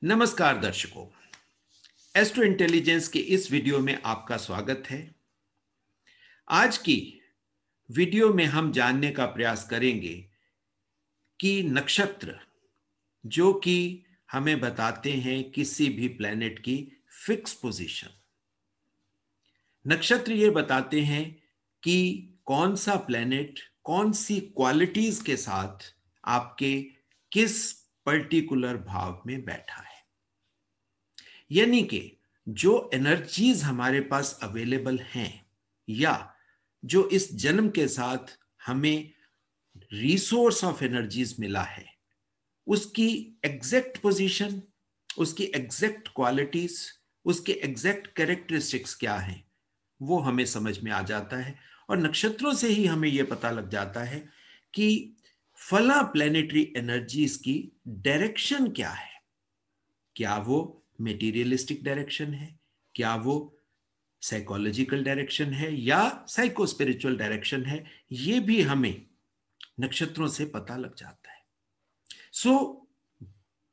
नमस्कार दर्शकों, astro intelligence के इस वीडियो में आपका स्वागत है। आज की वीडियो में हम जानने का प्रयास करेंगे कि नक्षत्र जो कि हमें बताते हैं किसी भी प्लेनेट की फिक्स पोजीशन, नक्षत्र ये बताते हैं कि कौन सा प्लेनेट कौन सी क्वालिटीज के साथ आपके किस पर्टिकुलर भाव में बैठा है। यानी कि जो एनर्जीज हमारे पास अवेलेबल हैं या जो इस जन्म के साथ हमें रिसोर्स ऑफ एनर्जीज मिला है, उसकी एग्जैक्ट पोजीशन, उसकी एग्जैक्ट क्वालिटीज, उसके एग्जैक्ट कैरेक्टरिस्टिक्स क्या हैं, वो हमें समझ में आ जाता है। और नक्षत्रों से ही हमें यह पता लग जाता है कि फला प्लेनेटरी एनर्जीज की डायरेक्शन क्या है। क्या वो मेटीरियलिस्टिक डायरेक्शन है, क्या वो साइकोलॉजिकल डायरेक्शन है या साइको स्पिरिचुअल डायरेक्शन है, ये भी हमें नक्षत्रों से पता लग जाता है।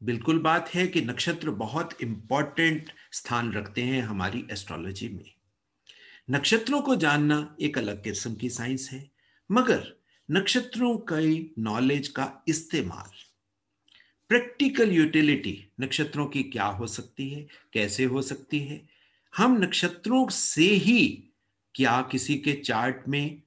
बिल्कुल बात है कि नक्षत्र बहुत इंपॉर्टेंट स्थान रखते हैं हमारी एस्ट्रोलॉजी में। नक्षत्रों को जानना एक अलग किस्म की साइंस है, मगर नक्षत्रों की नॉलेज का इस्तेमाल, प्रैक्टिकल यूटिलिटी नक्षत्रों की क्या हो सकती है, कैसे हो सकती है। हम नक्षत्रों से ही क्या किसी के चार्ट में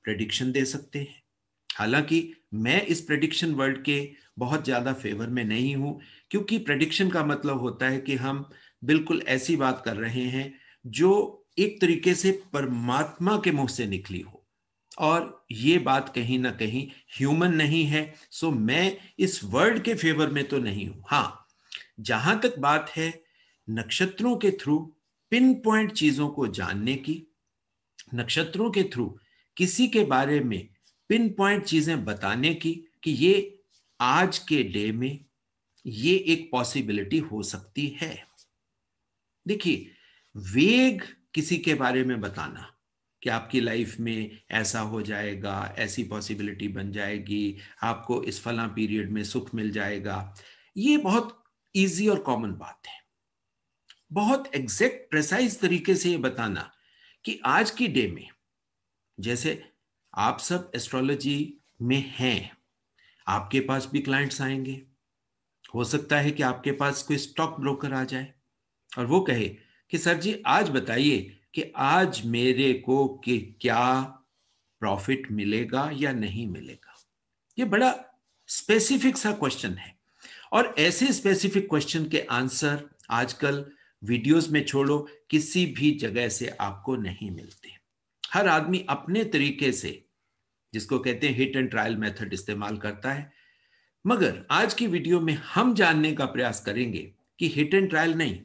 प्रेडिक्शन दे सकते हैं। हालांकि मैं इस प्रेडिक्शन वर्ड के बहुत ज्यादा फेवर में नहीं हूं, क्योंकि प्रेडिक्शन का मतलब होता है कि हम बिल्कुल ऐसी बात कर रहे हैं जो एक तरीके से परमात्मा के मुंह से निकली हो, और ये बात कहीं ना कहीं ह्यूमन नहीं है। सो मैं इस वर्ड के फेवर में तो नहीं हूं। हां, जहां तक बात है नक्षत्रों के थ्रू पिन पॉइंट चीजों को जानने की, नक्षत्रों के थ्रू किसी के बारे में पिन पॉइंट चीजें बताने की, कि ये आज के डे में ये एक पॉसिबिलिटी हो सकती है। देखिए, वेग किसी के बारे में बताना कि आपकी लाइफ में ऐसा हो जाएगा, ऐसी पॉसिबिलिटी बन जाएगी, आपको इस फला पीरियड में सुख मिल जाएगा, ये बहुत इजी और कॉमन बात है। बहुत एग्जैक्ट प्रेसाइज तरीके से ये बताना कि आज की डे में, जैसे आप सब एस्ट्रोलॉजी में हैं, आपके पास भी क्लाइंट्स आएंगे। हो सकता है कि आपके पास कोई स्टॉक ब्रोकर आ जाए और वो कहे कि सर जी आज बताइए कि आज मेरे को कि क्या प्रॉफिट मिलेगा या नहीं मिलेगा। ये बड़ा स्पेसिफिक सा क्वेश्चन है, और ऐसे स्पेसिफिक क्वेश्चन के आंसर आजकल वीडियोस में छोड़ो किसी भी जगह से आपको नहीं मिलते। हर आदमी अपने तरीके से, जिसको कहते हैं हिट एंड ट्रायल मेथड, इस्तेमाल करता है। मगर आज की वीडियो में हम जानने का प्रयास करेंगे कि हिट एंड ट्रायल नहीं,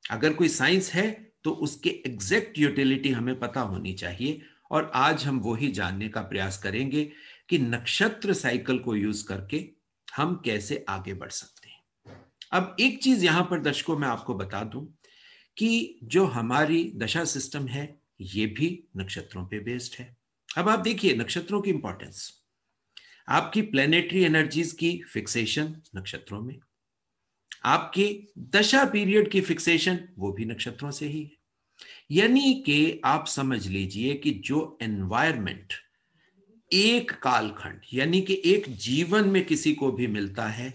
अगर कोई साइंस है तो उसके एग्जैक्ट यूटिलिटी हमें पता होनी चाहिए। और आज हम वो ही जानने का प्रयास करेंगे कि नक्षत्र साइकिल को यूज करके हम कैसे आगे बढ़ सकते हैं। अब एक चीज यहां पर दर्शकों मैं आपको बता दूं कि जो हमारी दशा सिस्टम है ये भी नक्षत्रों पे बेस्ड है। अब आप देखिए नक्षत्रों की इंपॉर्टेंस, आपकी प्लेनेटरी एनर्जीज की फिक्सेशन नक्षत्रों में, आपकी दशा पीरियड की फिक्सेशन वो भी नक्षत्रों से ही है। यानी कि आप समझ लीजिए कि जो एनवायरमेंट एक कालखंड यानी कि एक जीवन में किसी को भी मिलता है,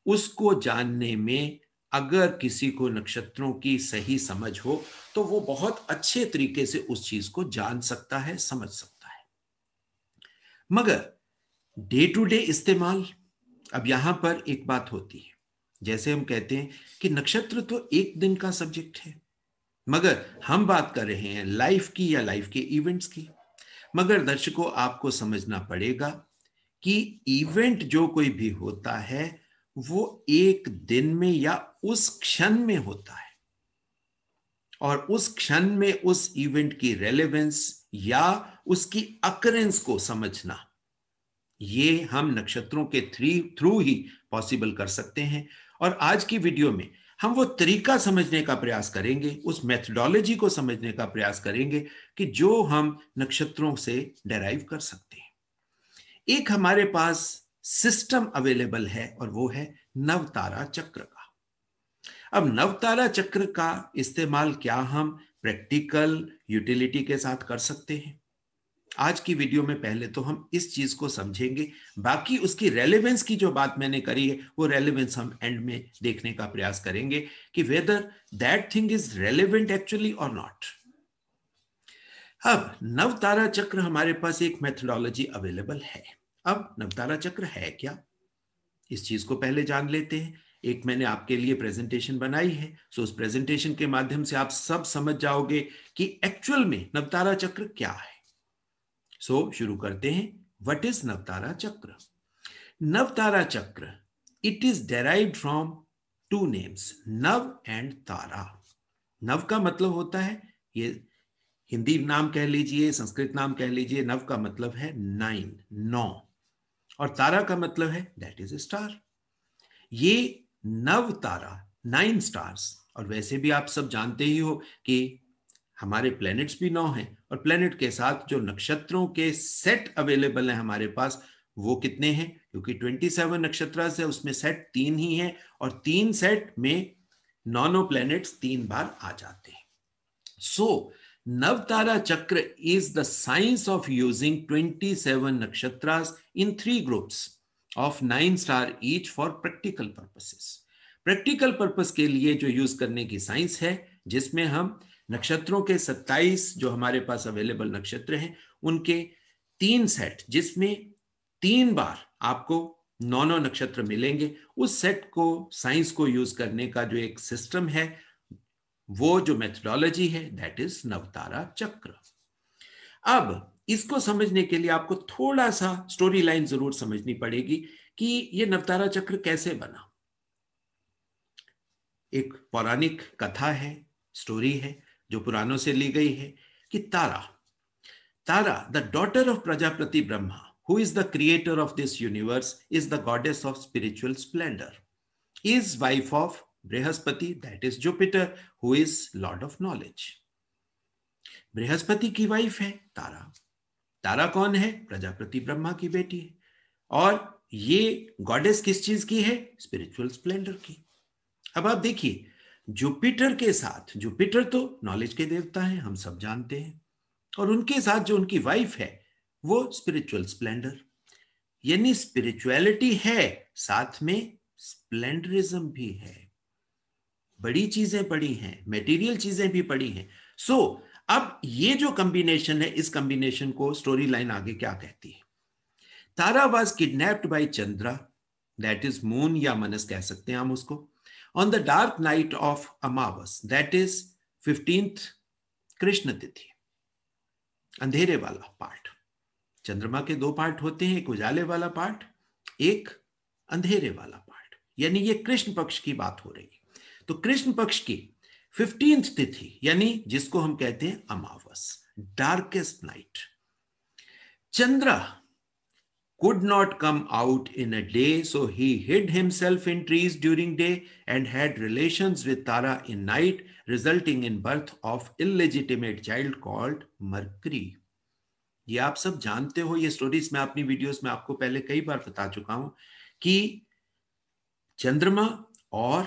उसको जानने में अगर किसी को नक्षत्रों की सही समझ हो तो वो बहुत अच्छे तरीके से उस चीज को जान सकता है, समझ सकता है। मगर डे टू डे इस्तेमाल, अब यहां पर एक बात होती है, जैसे हम कहते हैं कि नक्षत्र तो एक दिन का सब्जेक्ट है, मगर हम बात कर रहे हैं लाइफ की या लाइफ के इवेंट्स की। मगर दर्शकों आपको समझना पड़ेगा कि इवेंट जो कोई भी होता है वो एक दिन में या उस क्षण में होता है, और उस क्षण में उस इवेंट की रेलेवेंस या उसकी अकरेंस को समझना, ये हम नक्षत्रों के थ्रू ही पॉसिबल कर सकते हैं। और आज की वीडियो में हम वो तरीका समझने का प्रयास करेंगे, उस मेथडोलॉजी को समझने का प्रयास करेंगे कि जो हम नक्षत्रों से डेराइव कर सकते हैं। एक हमारे पास सिस्टम अवेलेबल है और वो है नवतारा चक्र का। अब नवतारा चक्र का इस्तेमाल क्या हम प्रैक्टिकल यूटिलिटी के साथ कर सकते हैं? आज की वीडियो में पहले तो हम इस चीज को समझेंगे, बाकी उसकी रेलेवेंस की जो बात मैंने करी है वो रेलेवेंस हम एंड में देखने का प्रयास करेंगे कि whether that thing is relevant actually और नॉट। अब नवतारा चक्र हमारे पास एक मेथोडोलॉजी अवेलेबल है। अब नवतारा चक्र है क्या, इस चीज को पहले जान लेते हैं। एक मैंने आपके लिए प्रेजेंटेशन बनाई है, सो उस प्रेजेंटेशन के माध्यम से आप सब समझ जाओगे कि एक्चुअल में नवतारा चक्र क्या है। सो शुरू करते हैं। व्हाट इज नवतारा चक्र? नवतारा चक्र, it is derived from two names, नव एंड तारा। नव का मतलब होता है, ये हिंदी नाम कह लीजिए, संस्कृत नाम कह लीजिए, नव का मतलब है 9, 9, और तारा का मतलब है दैट इज ए स्टार। ये नव तारा, 9 स्टार्स, और वैसे भी आप सब जानते ही हो कि हमारे प्लैनेट्स भी 9 हैं, और प्लैनेट के साथ जो नक्षत्रों के सेट अवेलेबल है हमारे पास वो कितने हैं, क्योंकि 27 नक्षत्र है, उसमें सेट 3 ही है, और 3 सेट में 9 प्लैनेट्स 3 बार आ जाते हैं। सो नवतारा चक्र is the science of using 27 nakshatras in 3 groups of 9 star each for practical purposes. Practical purpose के लिए जो यूज करने की साइंस है, जिसमें हम नक्षत्रों के 27 जो हमारे पास अवेलेबल नक्षत्र हैं उनके 3 सेट, जिसमें 3 बार आपको 9 नक्षत्र मिलेंगे, उस सेट को, साइंस को यूज करने का जो एक सिस्टम है, वो जो मेथोडोलॉजी है दैट इज नवतारा चक्र। अब इसको समझने के लिए आपको थोड़ा सा स्टोरी लाइन जरूर समझनी पड़ेगी कि ये नवतारा चक्र कैसे बना। एक पौराणिक कथा है, स्टोरी है जो पुराणों से ली गई है कि Tara the daughter of Prajapati Brahma, who is the creator of this universe, is the goddess of spiritual splendor, is wife of Brihaspati, that is Jupiter, who is lord of knowledge. Brihaspati की वाइफ है तारा। तारा कौन है? प्रजापति ब्रह्मा की बेटी है। और ये गॉडेस किस चीज की है? स्पिरिचुअल स्प्लेंडर की। अब आप देखिए, जुपिटर के साथ, जुपिटर तो नॉलेज के देवता हैं, हम सब जानते हैं, और उनके साथ जो उनकी वाइफ है वो स्पिरिचुअल स्प्लेंडर, यानी स्पिरिचुअलिटी है, साथ में स्प्लेंडरिज्म भी है। बड़ी चीजें पड़ी हैं, मटेरियल चीजें भी पड़ी हैं। सो अब ये जो कॉम्बिनेशन है, इस कॉम्बिनेशन को स्टोरी लाइन आगे क्या कहती है? Tara was kidnapped by Chandra, that is moon या मनस कह सकते हैं हम उसको, on the dark night of Amavas, that is 15th कृष्ण तिथि, अंधेरे वाला पार्ट। चंद्रमा के 2 पार्ट होते हैं, एक उजाले वाला पार्ट, एक अंधेरे वाला पार्ट, यानी ये कृष्ण पक्ष की बात हो रही है। तो कृष्ण पक्ष की 15th तिथि, यानी जिसको हम कहते हैं अमावस, darkest night, Chandra could not come out in a day, so he hid himself in trees during day and had relations with Tara in night, resulting in birth of illegitimate child called Mercury. ये आप सब जानते हो, ये stories मैं अपनी videos में आपको पहले कई बार बता चुका हूं कि चंद्रमा और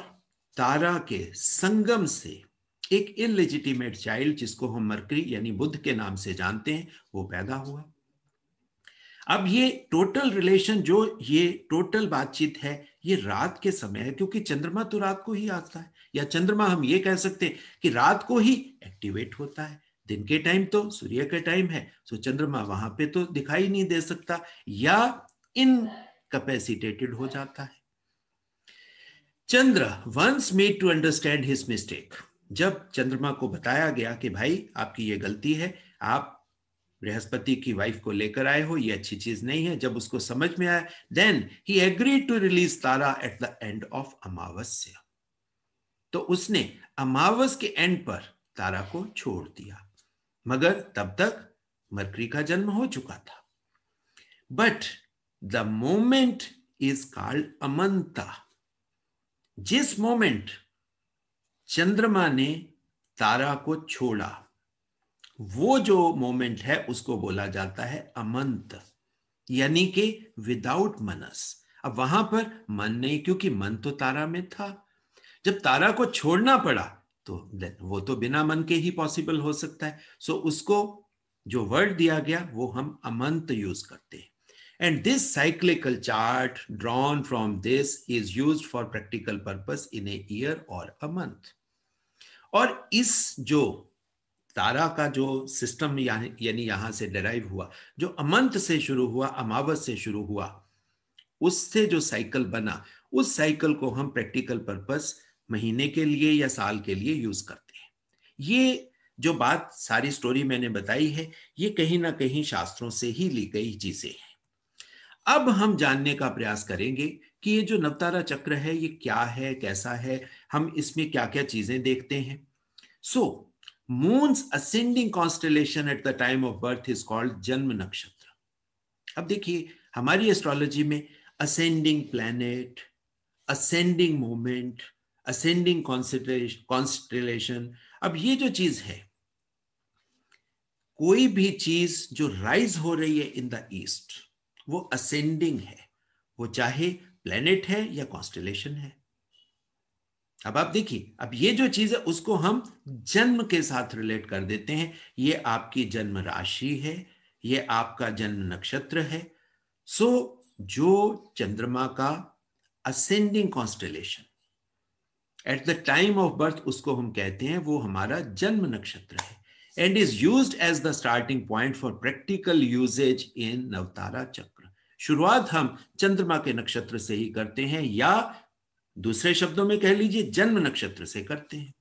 तारा के संगम से एक इलेजिटिमेट चाइल्ड, जिसको हम मरकरी यानी बुध के नाम से जानते हैं, वो पैदा हुआ। अब ये टोटल रिलेशन, जो ये टोटल बातचीत है, ये रात के समय है, क्योंकि चंद्रमा तो रात को ही आता है, या चंद्रमा हम ये कह सकते हैं कि रात को ही एक्टिवेट होता है। दिन के टाइम तो सूर्य का टाइम है, तो चंद्रमा वहां पे तो दिखाई नहीं दे सकता या इनकैपेसिटेटेड हो जाता है। Chandra once made to understand his mistake, जब चंद्रमा को बताया गया कि भाई आपकी ये गलती है, आप बृहस्पति की वाइफ को लेकर आए हो, ये अच्छी चीज नहीं है, जब उसको समझ में आया, then he agreed to release Tara at the end of Amavasya, तो उसने अमावस के एंड पर तारा को छोड़ दिया, मगर तब तक मरकरी का जन्म हो चुका था। But the moment is called Amanta. जिस मोमेंट चंद्रमा ने तारा को छोड़ा, वो जो मोमेंट है उसको बोला जाता है अमंत, यानी कि विदाउट मनस। अब वहां पर मन नहीं, क्योंकि मन तो तारा में था, जब तारा को छोड़ना पड़ा तो वो तो बिना मन के ही पॉसिबल हो सकता है। सो उसको जो वर्ड दिया गया वो हम अमंत यूज करते हैं। And this cyclical chart drawn from this is used for practical purpose in a year or a month. और इस जो तारा का जो सिस्टम यानी यहां से डिराइव हुआ, जो अमंत से शुरू हुआ, अमावस से शुरू हुआ, उससे जो साइकिल बना, उस साइकिल को हम प्रैक्टिकल पर्पस महीने के लिए या साल के लिए यूज करते हैं। ये जो बात सारी स्टोरी मैंने बताई है, ये कहीं ना कहीं शास्त्रों से ही ली गई चीजें हैं। अब हम जानने का प्रयास करेंगे कि ये जो नवतारा चक्र है ये क्या है, कैसा है, हम इसमें क्या क्या चीजें देखते हैं। So moon's ascending constellation at the time of birth is called जन्म नक्षत्र। अब देखिए हमारी एस्ट्रोलॉजी में ascending planet, ascending movement, ascending constellation, अब ये जो चीज है, कोई भी चीज जो राइज हो रही है इन द ईस्ट वो असेंडिंग है, वो चाहे प्लेनेट है या कॉन्स्टेलेशन है। अब आप देखिए, अब ये जो चीज है उसको हम जन्म के साथ रिलेट कर देते हैं। ये आपकी जन्म राशि है, ये आपका जन्म नक्षत्र है। सो जो चंद्रमा का ascending constellation at the time of birth उसको हम कहते हैं वो हमारा जन्म नक्षत्र है, and is used as the starting point for practical usages in Navatara Chakra. शुरुआत हम चंद्रमा के नक्षत्र से ही करते हैं, या दूसरे शब्दों में कह लीजिए जन्म नक्षत्र से करते हैं।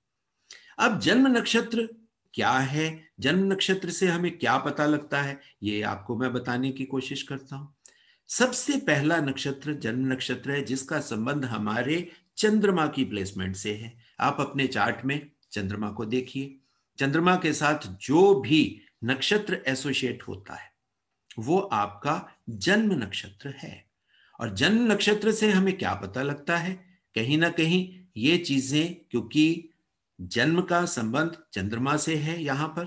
अब जन्म नक्षत्र क्या है, जन्म नक्षत्र से हमें क्या पता लगता है, ये आपको मैं बताने की कोशिश करता हूं। सबसे पहला नक्षत्र जन्म नक्षत्र है जिसका संबंध हमारे चंद्रमा की प्लेसमेंट से है। आप अपने चार्ट में चंद्रमा को देखिए, चंद्रमा के साथ जो भी नक्षत्र एसोसिएट होता है वो आपका जन्म नक्षत्र है। और जन्म नक्षत्र से हमें क्या पता लगता है, कहीं ना कहीं ये चीजें, क्योंकि जन्म का संबंध चंद्रमा से है यहां पर,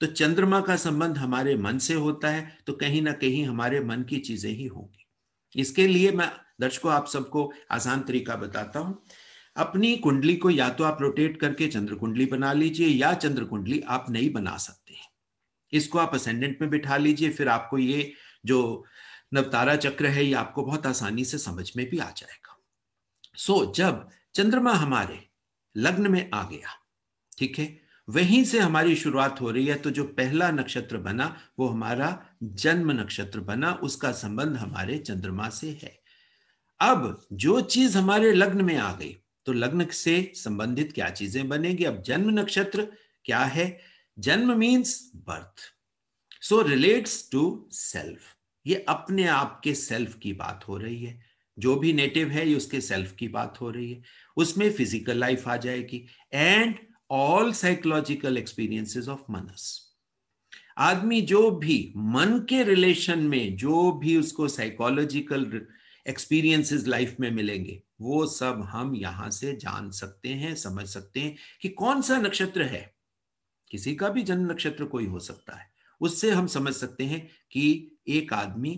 तो चंद्रमा का संबंध हमारे मन से होता है, तो कहीं ना कहीं हमारे मन की चीजें ही होंगी। इसके लिए मैं दर्शकों आप सबको आसान तरीका बताता हूं। अपनी कुंडली को या तो आप रोटेट करके चंद्र कुंडली बना लीजिए, या चंद्र कुंडली आप नहीं बना सकते हैं, इसको आप असेंडेंट में बिठा लीजिए, फिर आपको ये जो नवतारा चक्र है ये आपको बहुत आसानी से समझ में भी आ जाएगा। सो जब चंद्रमा हमारे लग्न में आ गया, ठीक है, वहीं से हमारी शुरुआत हो रही है, तो जो पहला नक्षत्र बना वो हमारा जन्म नक्षत्र बना, उसका संबंध हमारे चंद्रमा से है। अब जो चीज हमारे लग्न में आ गई तो लग्न से संबंधित क्या चीजें बनेंगी। अब जन्म नक्षत्र क्या है, जन्म means birth, so relates to self, ये अपने आप के सेल्फ की बात हो रही है। जो भी नेटिव है ये उसके सेल्फ की बात हो रही है, उसमें फिजिकल लाइफ आ जाएगी, and all psychological experiences of मनस। आदमी जो भी मन के रिलेशन में जो भी उसको साइकोलॉजिकल एक्सपीरियंसेस लाइफ में मिलेंगे वो सब हम यहां से जान सकते हैं, समझ सकते हैं कि कौन सा नक्षत्र है। किसी का भी जन्म नक्षत्र कोई हो सकता है, उससे हम समझ सकते हैं कि एक आदमी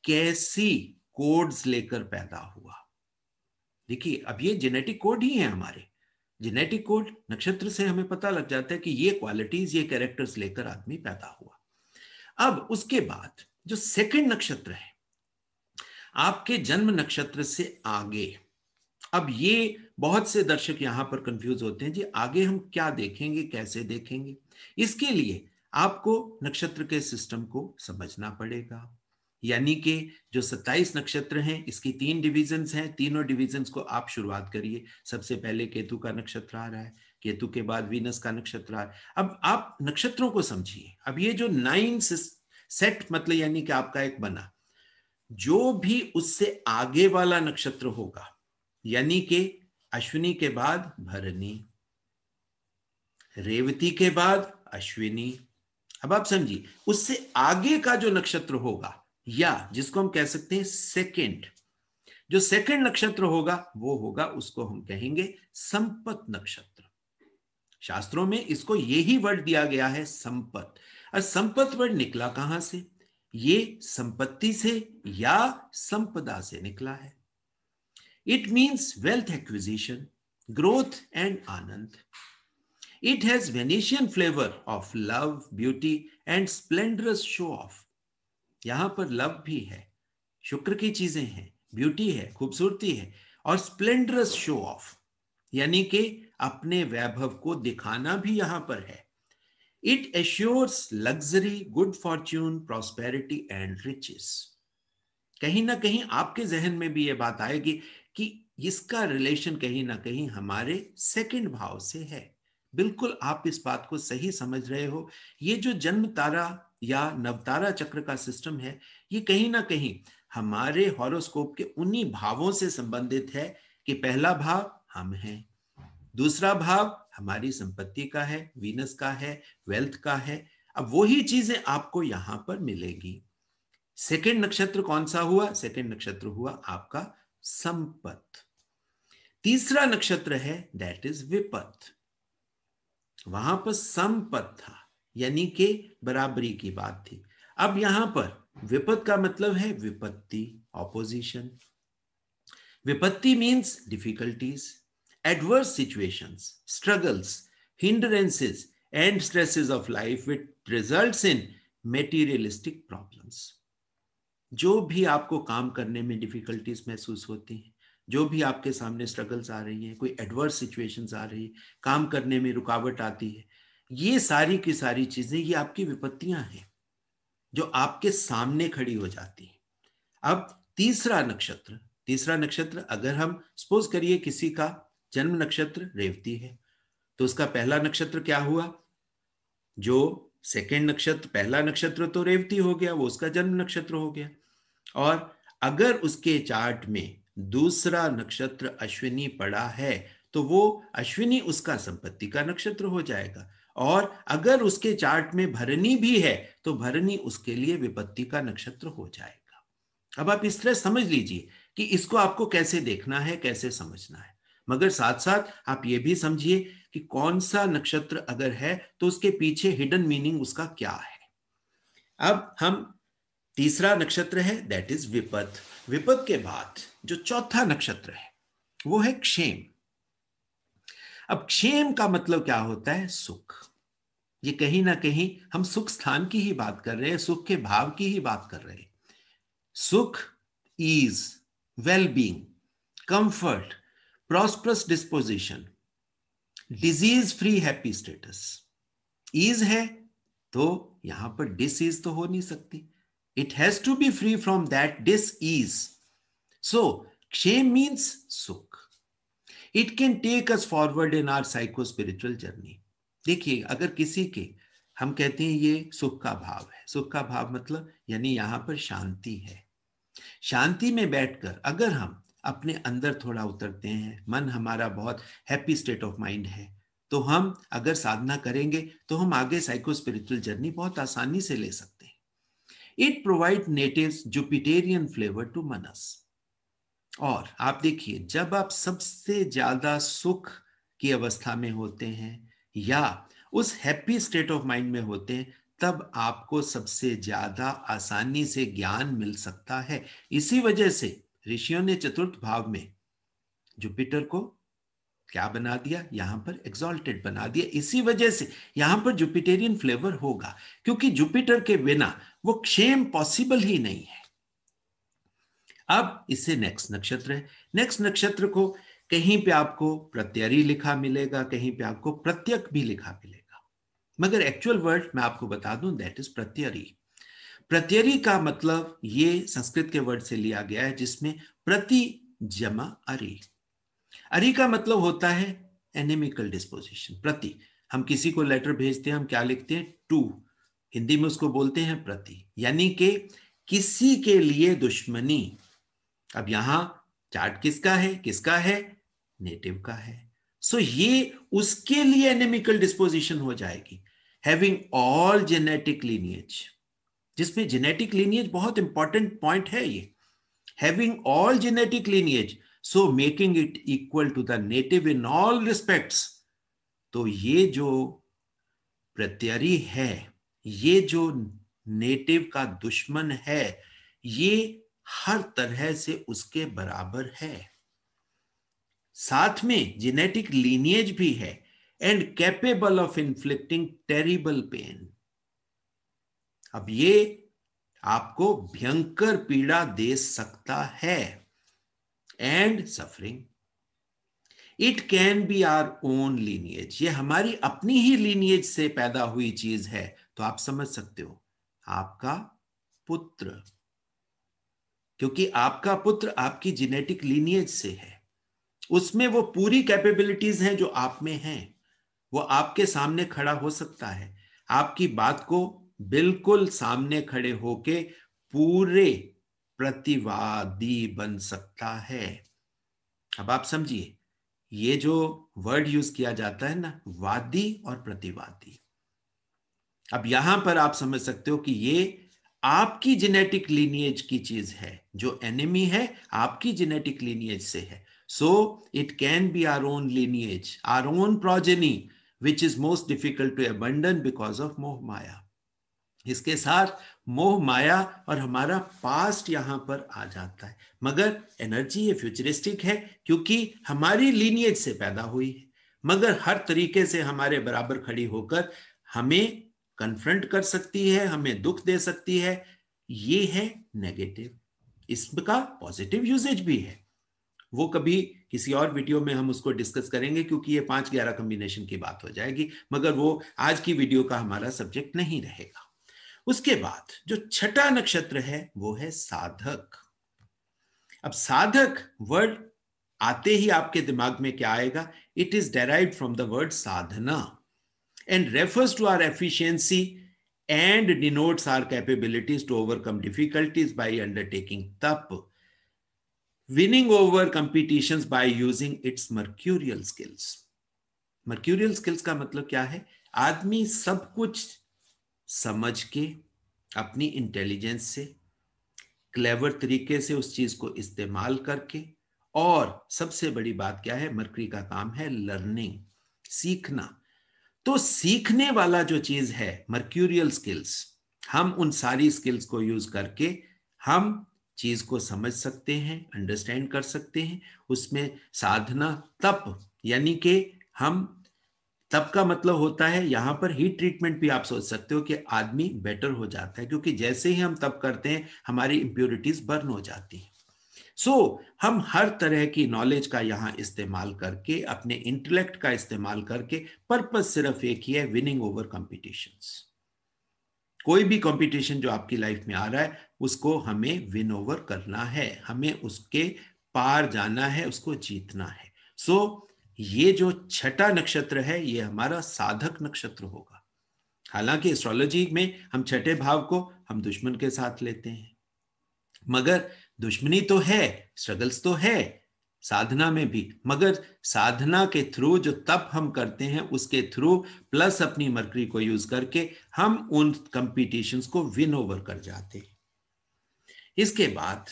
कैसी कोड्स लेकर पैदा हुआ। देखिए अब ये जेनेटिक कोड ही है हमारे, जेनेटिक कोड नक्षत्र से हमें पता लग जाता है कि ये क्वालिटीज, ये कैरेक्टर्स लेकर आदमी पैदा हुआ। अब उसके बाद जो सेकंड नक्षत्र है आपके जन्म नक्षत्र से आगे, अब ये बहुत से दर्शक यहां पर कंफ्यूज होते हैं, जी आगे हम क्या देखेंगे, कैसे देखेंगे। इसके लिए आपको नक्षत्र के सिस्टम को समझना पड़ेगा। यानी कि जो 27 नक्षत्र हैं इसकी 3 डिविजन्स हैं, तीनों डिविजन्स को आप शुरुआत करिए। सबसे पहले केतु का नक्षत्र आ रहा है, केतु के बाद वीनस का नक्षत्र आ रहा है। अब आप नक्षत्रों को समझिए। अब ये जो 9 सेट मतलब यानी कि आपका एक बना, जो भी उससे आगे वाला नक्षत्र होगा, यानी कि अश्विनी के बाद भरणी, रेवती के बाद अश्विनी, अब आप समझिए उससे आगे का जो नक्षत्र होगा, या जिसको हम कह सकते हैं सेकंड, जो सेकंड नक्षत्र होगा वो होगा, उसको हम कहेंगे संपत नक्षत्र। शास्त्रों में इसको यही वर्ड दिया गया है, संपत। और संपत वर्ड निकला कहां से, ये संपत्ति से या संपदा से निकला है। It means wealth acquisition, growth and anand. It has Venetian flavor of love, beauty and splendorous show off. यहां पर लव भी है, शुक्र की चीजें हैं, ब्यूटी है, खूबसूरती है, और स्प्लेंडरस शो ऑफ यानी कि अपने वैभव को दिखाना भी यहां पर है. It assures luxury, good fortune, prosperity and riches. कहीं ना कहीं आपके जहन में भी यह बात आएगी कि इसका रिलेशन कहीं ना कहीं हमारे सेकंड भाव से है. बिल्कुल आप इस बात को सही समझ रहे हो. ये जो जन्म तारा या नवतारा चक्र का सिस्टम है, ये कहीं ना कहीं हमारे हॉरोस्कोप के उन्हीं भावों से संबंधित है कि पहला भाव हम हैं, दूसरा भाव हमारी संपत्ति का है, वीनस का है, वेल्थ का है. अब वही चीजें आपको यहां पर मिलेगी. सेकंड नक्षत्र कौन सा हुआ? सेकंड नक्षत्र हुआ आपका संपत. तीसरा नक्षत्र है दैट इज विपत. वहां पर संपत था यानी कि बराबरी की बात थी. अब यहां पर विपत का मतलब है विपत्ति, ऑपोजिशन. विपत्ति means difficulties, adverse situations, struggles, hindrances and stresses of life which results in materialistic problems. जो भी आपको काम करने में डिफिकल्टीज महसूस होती हैं, जो भी आपके सामने स्ट्रगल्स आ रही हैं, कोई एडवर्स सिचुएशंस आ रही है, काम करने में रुकावट आती है, ये सारी की सारी चीजें ये आपकी विपत्तियां हैं जो आपके सामने खड़ी हो जाती हैं. अब तीसरा नक्षत्र अगर हम सपोज करिए किसी का जन्म नक्षत्र रेवती है, तो उसका पहला नक्षत्र क्या हुआ? जो सेकंड नक्षत्र, पहला नक्षत्र तो रेवती हो गया, वो उसका जन्म नक्षत्र हो गया. और अगर उसके चार्ट में दूसरा नक्षत्र अश्विनी पड़ा है तो वो अश्विनी उसका संपत्ति का नक्षत्र हो जाएगा. और अगर उसके चार्ट में भरणी भी है तो भरणी उसके लिए विपत्ति का नक्षत्र हो जाएगा. अब आप इस तरह समझ लीजिए कि इसको आपको कैसे देखना है, कैसे समझना है. मगर साथ साथ आप ये भी समझिए कि कौन सा नक्षत्र अगर है तो उसके पीछे हिडन मीनिंग उसका क्या है. अब हम तीसरा नक्षत्र है दैट इज विपत. विपत के बाद जो चौथा नक्षत्र है वो है क्षेम. अब क्षेम का मतलब क्या होता है? सुख. ये कहीं ना कहीं हम सुख स्थान की ही बात कर रहे हैं, सुख के भाव की ही बात कर रहे हैं. सुख, ease, wellbeing, comfort, prosperous disposition, disease free happy status. Ease है तो यहां पर डिसीज तो हो नहीं सकती. It has to be free from that dis-ease. So, Kshem means Sukh. It can take us forward in our psycho-spiritual journey. देखिए, अगर किसी के हम कहते हैं ये सुख का भाव है, सुख का भाव मतलब यानी यहां पर शांति है. शांति में बैठकर अगर हम अपने अंदर थोड़ा उतरते हैं, मन हमारा बहुत हैप्पी स्टेट ऑफ माइंड है, तो हम अगर साधना करेंगे तो हम आगे साइको स्पिरिचुअल जर्नी बहुत आसानी से ले सकते हैं. It provides natives Jupiterian flavor to Manas. और आप देखिए, जब आप सबसे ज्यादा सुख की अवस्था में होते हैं या उस हैप्पी स्टेट ऑफ माइंड में होते हैं, तब आपको सबसे ज्यादा आसानी से ज्ञान मिल सकता है. इसी वजह से ऋषियों ने चतुर्थ भाव में जुपिटर को क्या बना दिया? यहां पर एक्सॉल्टेड बना दिया. इसी वजह से यहां पर जुपिटेरियन फ्लेवर होगा, क्योंकि जुपिटर के बिना वो क्षेम पॉसिबल ही नहीं है. अब इससे नेक्स्ट नक्षत्र है. नेक्स्ट नक्षत्र को कहीं पे आपको प्रत्यरी लिखा मिलेगा, कहीं पे आपको प्रत्यक भी लिखा मिलेगा, मगर एक्चुअल वर्ड मैं आपको बता दूं दैट इज प्रत्यरी. प्रत्यरी का मतलब ये संस्कृत के वर्ड से लिया गया है जिसमें प्रति जमा अरी. अरी का मतलब होता है एनिमिकल डिस्पोजिशन. प्रति, हम किसी को लेटर भेजते हैं, हम क्या लिखते हैं? टू. हिंदी में उसको बोलते हैं प्रति, यानी कि किसी के लिए दुश्मनी. अब यहां चार्ट किसका है? किसका है? नेटिव का है. सो ये उसके लिए एनिमिकल डिस्पोजिशन हो जाएगी. हैविंग ऑल जेनेटिक लीनिएज, जिसमें जेनेटिक लीनिएज बहुत इंपॉर्टेंट पॉइंट है ये. Having all genetic lineage, so making it equal to the native in all respects. तो ये जो प्रत्यरी है, ये जो नेटिव का दुश्मन है, ये हर तरह से उसके बराबर है. साथ में जेनेटिक लीनिएज भी है and capable of inflicting terrible pain. अब ये आपको भयंकर पीड़ा दे सकता है and suffering. It can be our own lineage, ये हमारी अपनी ही लीनिएज से पैदा हुई चीज है। तो आप समझ सकते हो, आपका पुत्र, क्योंकि आपका पुत्र आपकी जेनेटिक लीनिएज से है, उसमें वो पूरी कैपेबिलिटीज हैं जो आप में हैं। वो आपके सामने खड़ा हो सकता है, आपकी बात को बिल्कुल सामने खड़े होके पूरे प्रतिवादी बन सकता है। अब आप समझिए, ये जो वर्ड यूज किया जाता है ना, वादी और प्रतिवादी, अब यहां पर आप समझ सकते हो कि ये आपकी जेनेटिक लीनिएज की चीज है। जो एनिमी है आपकी जेनेटिक लीनिएज से है। So it can be our own lineage, our own progeny, which is most difficult to abandon because of मोह माया। इसके साथ मोह माया और हमारा पास्ट यहां पर आ जाता है, मगर एनर्जी ये फ्यूचरिस्टिक है क्योंकि हमारी लीनिएज से पैदा हुई है, मगर हर तरीके से हमारे बराबर खड़ी होकर हमें कन्फ्रंट कर सकती है, हमें दुख दे सकती है। ये है नेगेटिव। इसका पॉजिटिव यूजेज भी है, वो कभी किसी और वीडियो में हम उसको डिस्कस करेंगे क्योंकि ये 5-11 कॉम्बिनेशन की बात हो जाएगी, मगर वो आज की वीडियो का हमारा सब्जेक्ट नहीं रहेगा। उसके बाद जो छठा नक्षत्र है वो है साधक। अब साधक वर्ड आते ही आपके दिमाग में क्या आएगा? It is derived from the word sadhana and refers to our efficiency and denotes our capabilities to overcome difficulties by undertaking tap, winning over competitions by using its mercurial skills. mercurial skills का मतलब क्या है? आदमी सब कुछ समझ के अपनी इंटेलिजेंस से, क्लेवर तरीके से उस चीज को इस्तेमाल करके, और सबसे बड़ी बात क्या है? मरकरी का काम है लर्निंग, सीखना। तो सीखने वाला जो चीज है मर्क्यूरियल स्किल्स, हम उन सारी स्किल्स को यूज करके हम चीज को समझ सकते हैं, अंडरस्टैंड कर सकते हैं। उसमें साधना, तप, यानी कि हम, तप का मतलब होता है यहां पर हीट ट्रीटमेंट भी आप सोच सकते हो कि आदमी बेटर हो जाता है, क्योंकि जैसे ही हम तप करते हैं हमारी इंप्योरिटीज बर्न हो जाती हैं। सो हम हर तरह की नॉलेज का यहां इस्तेमाल करके, अपने इंटेलेक्ट का इस्तेमाल करके, पर्पस सिर्फ एक ही है, विनिंग ओवर कॉम्पिटिशंस। कोई भी कंपटीशन जो आपकी लाइफ में आ रहा है उसको हमें विन ओवर करना है, हमें उसके पार जाना है, उसको जीतना है। सो ये जो छठा नक्षत्र है ये हमारा साधक नक्षत्र होगा। हालांकि एस्ट्रोलॉजी में हम छठे भाव को हम दुश्मन के साथ लेते हैं, मगर दुश्मनी तो है, स्ट्रगल्स तो है साधना में भी, मगर साधना के थ्रू जो तप हम करते हैं उसके थ्रू प्लस अपनी मरकरी को यूज करके हम उन कंपटीशंस को विन ओवर कर जाते हैं। इसके बाद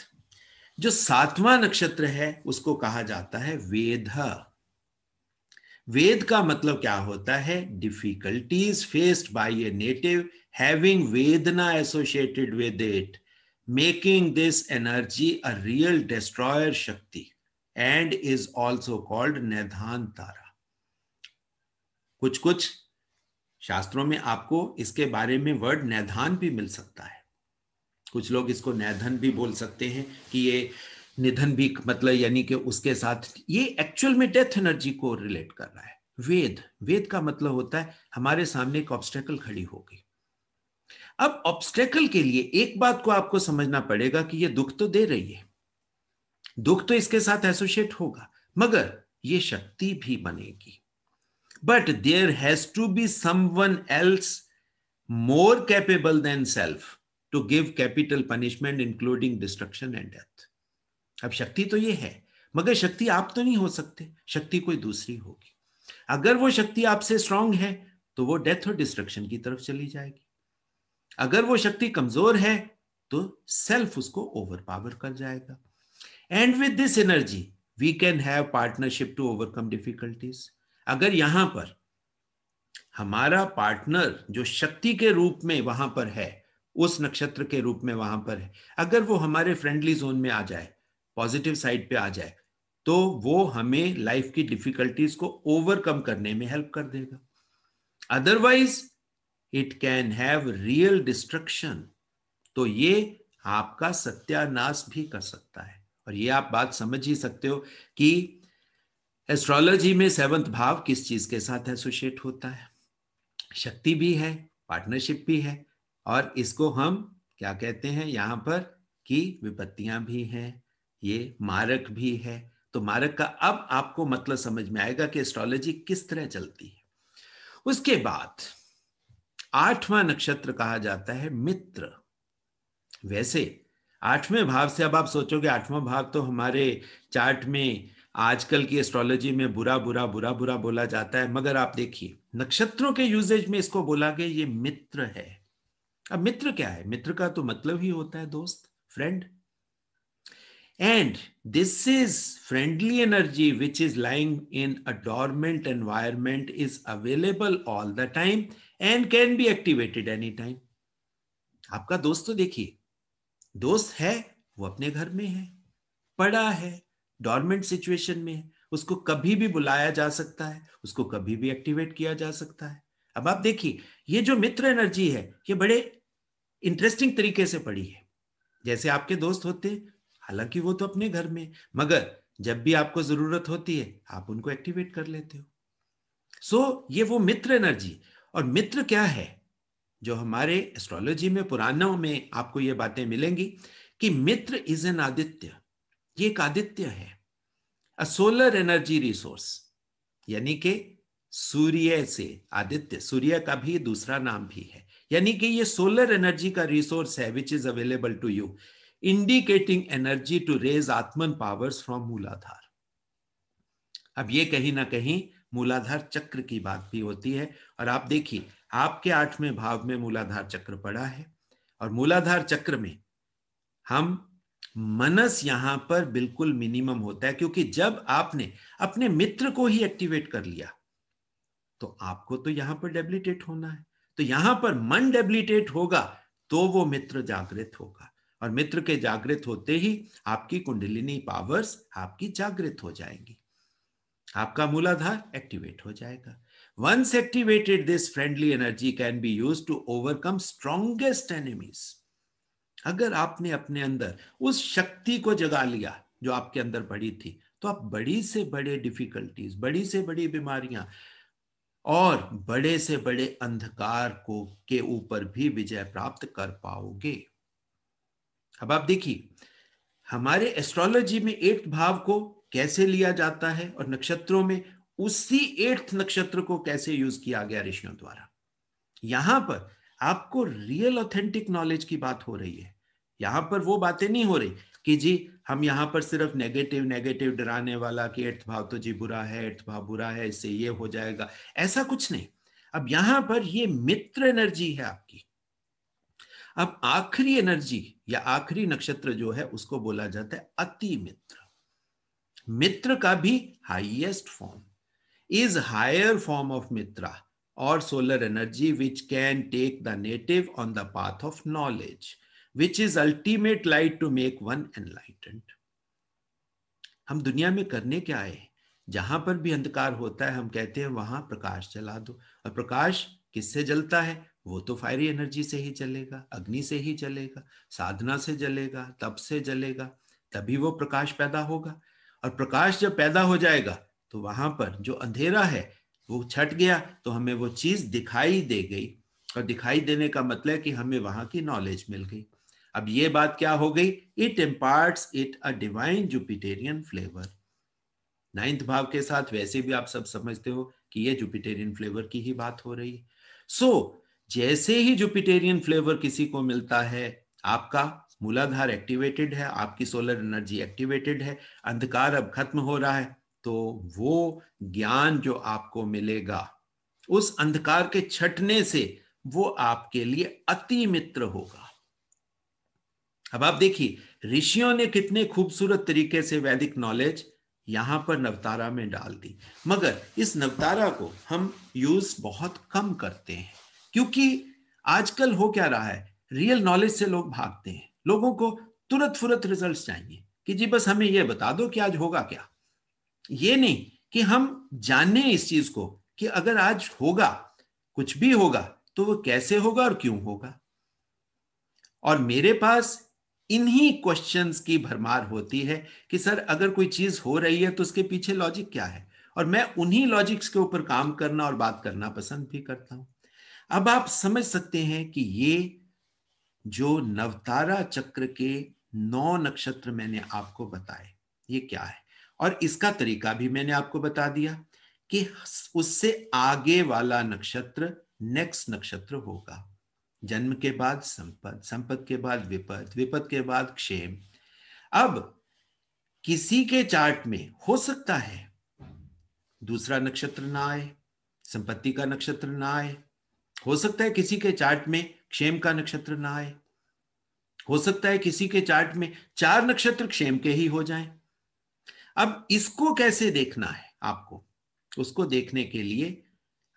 जो सातवां नक्षत्र है उसको कहा जाता है वेद। वेद का मतलब क्या होता है? Difficulties faced by a native having वेदना associated with it, making this energy a real destroyer shakti and is also called Nidhan Tara. कुछ कुछ शास्त्रों में आपको इसके बारे में वर्ड निधान भी मिल सकता है। कुछ लोग इसको निधन भी बोल सकते हैं कि ये निधन भी मतलब यानी कि उसके साथ, ये एक्चुअल में डेथ एनर्जी को रिलेट कर रहा है। वेद का मतलब होता है हमारे सामने एक ऑब्स्टेकल खड़ी हो गई। अब ऑब्स्टेकल के लिए एक बात को आपको समझना पड़ेगा कि ये दुख तो दे रही है, दुख तो इसके साथ एसोसिएट होगा, मगर ये शक्ति भी बनेगी। But there has to be someone else more capable than self to give capital punishment including destruction and death. अब शक्ति तो ये है, मगर शक्ति आप तो नहीं हो सकते, शक्ति कोई दूसरी होगी। अगर वो शक्ति आपसे स्ट्रांग है तो वो डेथ और डिस्ट्रक्शन की तरफ चली जाएगी। अगर वो शक्ति कमजोर है तो सेल्फ उसको ओवर पावर कर जाएगा। And with this energy we can have partnership to overcome difficulties. अगर यहां पर हमारा पार्टनर जो शक्ति के रूप में वहां पर है, उस नक्षत्र के रूप में वहां पर है, अगर वो हमारे फ्रेंडली जोन में आ जाए, पॉजिटिव साइड पे आ जाए, तो वो हमें लाइफ की डिफिकल्टीज को ओवरकम करने में हेल्प कर देगा। Otherwise it can have real destruction, तो ये आपका सत्यानाश भी कर सकता है। और ये आप बात समझ ही सकते हो कि एस्ट्रोलॉजी में 7वां भाव किस चीज के साथ एसोसिएट होता है। शक्ति भी है, पार्टनरशिप भी है, और इसको हम क्या कहते हैं यहां पर कि विपत्तियां भी हैं, ये मारक भी है। तो मारक का अब आपको मतलब समझ में आएगा कि एस्ट्रोलॉजी किस तरह चलती है। उसके बाद 8वां नक्षत्र कहा जाता है मित्र। वैसे 8वें भाव से अब आप सोचोगे 8वां भाव तो हमारे चार्ट में आजकल की एस्ट्रोलॉजी में बुरा बुरा बुरा बुरा बोला जाता है, मगर आप देखिए नक्षत्रों के यूजेज में इसको बोला गया ये मित्र है। अब मित्र क्या है? मित्र का तो मतलब ही होता है दोस्त, friend. And this is friendly energy which is lying in a dormant environment, is available all the time and can be activated any time. आपका दोस्त तो देखिए, दोस्त है वो अपने घर में है, पड़ा है, डॉर्मेंट सिचुएशन में है, उसको कभी भी बुलाया जा सकता है, उसको कभी भी एक्टिवेट किया जा सकता है। अब आप देखिए ये जो मित्र एनर्जी है ये बड़े इंटरेस्टिंग तरीके से पड़ी है। जैसे आपके दोस्त होते हैं, हालांकि वो तो अपने घर में, मगर जब भी आपको जरूरत होती है आप उनको एक्टिवेट कर लेते हो। सो ये वो मित्र एनर्जी। और मित्र क्या है? जो हमारे एस्ट्रोलॉजी में पुराणों में आपको ये बातें मिलेंगी कि मित्र इज एन आदित्य, ये एक आदित्य है, अ सोलर एनर्जी रिसोर्स, यानी कि सूर्य से, आदित्य सूर्य का भी दूसरा नाम भी है, यानी कि ये सोलर एनर्जी का रिसोर्स है which is available to you, indicating energy to raise atman powers from Muladhara. अब ये कहीं ना कहीं मूलाधार चक्र की बात भी होती है। और आप देखिए आपके 8वें भाव में मूलाधार चक्र पड़ा है, और मूलाधार चक्र में हम मनस यहां पर बिल्कुल मिनिमम होता है, क्योंकि जब आपने अपने मित्र को ही एक्टिवेट कर लिया तो आपको तो यहां पर डेबिलिटेट होना है। तो यहां पर मन डेबिलिटेट होगा तो वो मित्र जागृत होगा, और मित्र के जागृत होते ही आपकी कुंडलिनी पावर्स आपकी जागृत हो जाएंगी, आपका मूलाधार एक्टिवेट हो जाएगा। Once activated this friendly energy can be used to overcome strongest enemies. अगर आपने अपने अंदर उस शक्ति को जगा लिया जो आपके अंदर पड़ी थी, तो आप बड़ी से बड़े डिफिकल्टीज, बड़ी से बड़ी बीमारियां और बड़े से बड़े अंधकार को के ऊपर भी विजय प्राप्त कर पाओगे। अब आप देखिए हमारे एस्ट्रोलॉजी में 8th भाव को कैसे लिया जाता है, और नक्षत्रों में उसी 8th नक्षत्र को कैसे यूज किया गया ऋषियों द्वारा। यहां पर आपको रियल ऑथेंटिक नॉलेज की बात हो रही है। यहां पर वो बातें नहीं हो रही कि जी हम यहां पर सिर्फ नेगेटिव नेगेटिव डराने वाला कि 8th भाव तो जी बुरा है, 8th भाव बुरा है, इससे ये हो जाएगा, ऐसा कुछ नहीं। अब यहां पर ये मित्र एनर्जी है आपकी। अब आखिरी एनर्जी या आखिरी नक्षत्र जो है उसको बोला जाता है अति मित्र। मित्र का भी highest form is higher form of mitra or solar energy which can take the native on the path of knowledge, which is ultimate light to make one enlightened। हम दुनिया में करने क्या आए? जहां पर भी अंधकार होता है हम कहते हैं वहां प्रकाश जला दो। और प्रकाश किससे जलता है? वो तो फायरी एनर्जी से ही जलेगा, अग्नि से ही जलेगा, साधना से जलेगा, तप से जलेगा, तभी वो प्रकाश पैदा होगा। और प्रकाश जब पैदा हो जाएगा तो वहां पर जो अंधेरा है वो छट गया, तो हमें वो चीज दिखाई दे गई। और दिखाई देने का मतलब कि हमें वहां की नॉलेज मिल गई। अब ये बात क्या हो गई? It imparts it a divine Jupiterian flavour. 9th भाव के साथ वैसे भी आप सब समझते हो कि ये जुपिटेरियन फ्लेवर की ही बात हो रही है। सो जैसे ही जुपिटेरियन फ्लेवर किसी को मिलता है, आपका मूलाधार एक्टिवेटेड है, आपकी सोलर एनर्जी एक्टिवेटेड है, अंधकार अब खत्म हो रहा है, तो वो ज्ञान जो आपको मिलेगा उस अंधकार के छटने से वो आपके लिए अति मित्र होगा। अब आप देखिए ऋषियों ने कितने खूबसूरत तरीके से वैदिक नॉलेज यहां पर नवतारा में डाल दी, मगर इस नवतारा को हम यूज बहुत कम करते हैं, क्योंकि आजकल हो क्या रहा है, रियल नॉलेज से लोग भागते हैं। लोगों को तुरंत फुरत रिजल्ट्स चाहिए कि जी बस हमें यह बता दो कि आज होगा क्या। ये नहीं कि हम जाने इस चीज को कि अगर आज होगा, कुछ भी होगा, तो वो कैसे होगा और क्यों होगा। और मेरे पास इन्हीं क्वेश्चंस की भरमार होती है कि सर अगर कोई चीज हो रही है तो उसके पीछे लॉजिक क्या है, और मैं उन्हीं लॉजिक्स के ऊपर काम करना और बात करना पसंद भी करता हूं। अब आप समझ सकते हैं कि ये जो नवतारा चक्र के 9 नक्षत्र मैंने आपको बताए, ये क्या है, और इसका तरीका भी मैंने आपको बता दिया कि उससे आगे वाला नक्षत्र नेक्स्ट नक्षत्र होगा। जन्म के बाद संपद, संपद के बाद विपद, विपद के बाद क्षेम। अब किसी के चार्ट में हो सकता है दूसरा नक्षत्र ना आए, संपत्ति का नक्षत्र ना आए, हो सकता है किसी के चार्ट में क्षेम का नक्षत्र ना आए, हो सकता है किसी के चार्ट में 4 नक्षत्र क्षेम के ही हो जाएं। अब इसको कैसे देखना है आपको, उसको देखने के लिए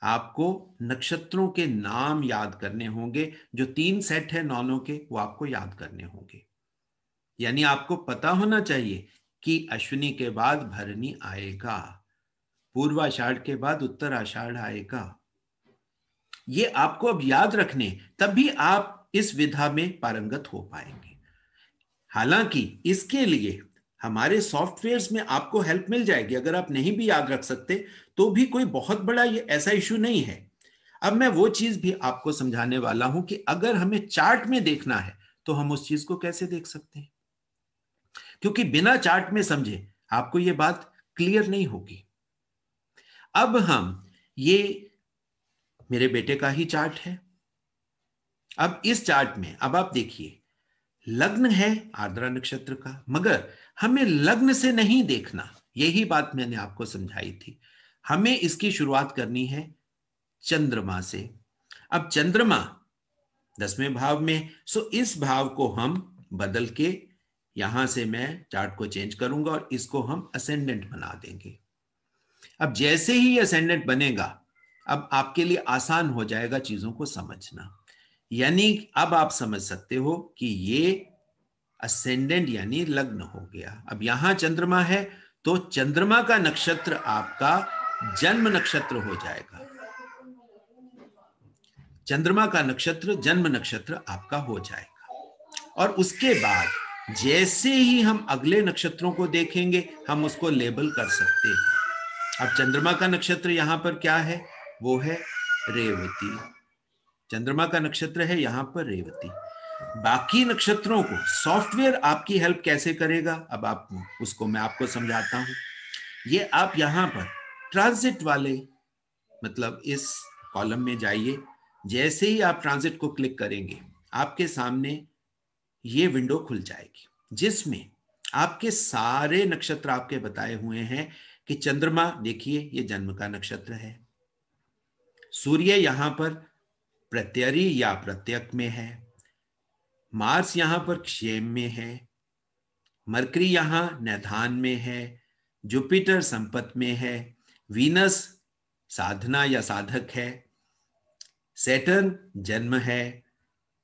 आपको नक्षत्रों के नाम याद करने होंगे। जो 3 सेट है नौनों के, वो आपको याद करने होंगे। यानी आपको पता होना चाहिए कि अश्विनी के बाद भरणी आएगा, पूर्वाषाढ़ के बाद उत्तराषाढ़ आएगा। ये आपको अब याद रखने, तभी आप इस विधा में पारंगत हो पाएंगे। हालांकि इसके लिए हमारे सॉफ्टवेयर्स में आपको हेल्प मिल जाएगी। अगर आप नहीं भी याद रख सकते तो भी कोई बहुत बड़ा ये ऐसा इशू नहीं है। अब मैं वो चीज भी आपको समझाने वाला हूं कि अगर हमें चार्ट में देखना है तो हम उस चीज को कैसे देख सकते हैं, क्योंकि बिना चार्ट में समझे आपको ये बात क्लियर नहीं होगी। अब हम ये मेरे बेटे का ही चार्ट है। अब इस चार्ट में अब आप देखिए, लग्न है आर्द्रा नक्षत्र का, मगर हमें लग्न से नहीं देखना। यही बात मैंने आपको समझाई थी। हमें इसकी शुरुआत करनी है चंद्रमा से। अब चंद्रमा 10वें भाव में, सो इस भाव को हम बदल के यहां से मैं चार्ट को चेंज करूंगा और इसको हम असेंडेंट बना देंगे। अब जैसे ही असेंडेंट बनेगा, अब आपके लिए आसान हो जाएगा चीजों को समझना। यानी अब आप समझ सकते हो कि ये असेंडेंट यानी लग्न हो गया। अब यहां चंद्रमा है तो चंद्रमा का नक्षत्र आपका जन्म नक्षत्र हो जाएगा। चंद्रमा का नक्षत्र जन्म नक्षत्र आपका हो जाएगा। और उसके बाद जैसे ही हम अगले नक्षत्रों को देखेंगे हम उसको लेबल कर सकते हैं। अब चंद्रमा का नक्षत्र यहां पर क्या है, वो है रेवती। चंद्रमा का नक्षत्र है यहां पर रेवती। बाकी नक्षत्रों को सॉफ्टवेयर आपकी हेल्प कैसे करेगा, अब आप उसको मैं आपको समझाता हूं। ये आप यहां पर ट्रांजिट वाले मतलब इस कॉलम में जाइए। जैसे ही आप ट्रांजिट को क्लिक करेंगे आपके सामने ये विंडो खुल जाएगी, जिसमें आपके सारे नक्षत्र आपके बताए हुए हैं कि चंद्रमा देखिए ये जन्म का नक्षत्र है, सूर्य यहां पर प्रत्यरी या प्रत्यक में है, मार्स यहां पर क्षेम में है, मरकरी यहां निधान में है, जुपिटर संपत में है, वीनस साधना या साधक है, सैटर्न जन्म है,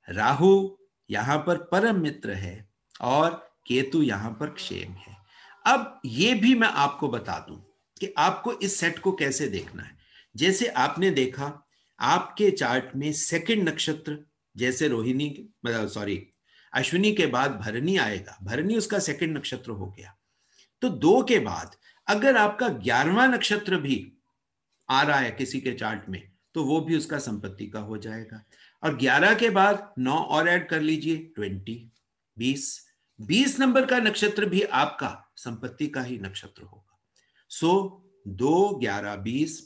राहु यहां पर परम मित्र है और केतु यहां पर क्षेम है। अब ये भी मैं आपको बता दूं कि आपको इस सेट को कैसे देखना है। जैसे आपने देखा आपके चार्ट में सेकंड नक्षत्र, जैसे रोहिणी सॉरी अश्विनी के बाद भरणी आएगा, भरणी उसका सेकंड नक्षत्र हो गया। तो 2 के बाद अगर आपका 11वां नक्षत्र भी आ रहा है किसी के चार्ट में तो वो भी उसका संपत्ति का हो जाएगा। और 11 के बाद 9 और ऐड कर लीजिए, 20 20 नंबर का नक्षत्र भी आपका संपत्ति का ही नक्षत्र होगा। सो 2 11 20,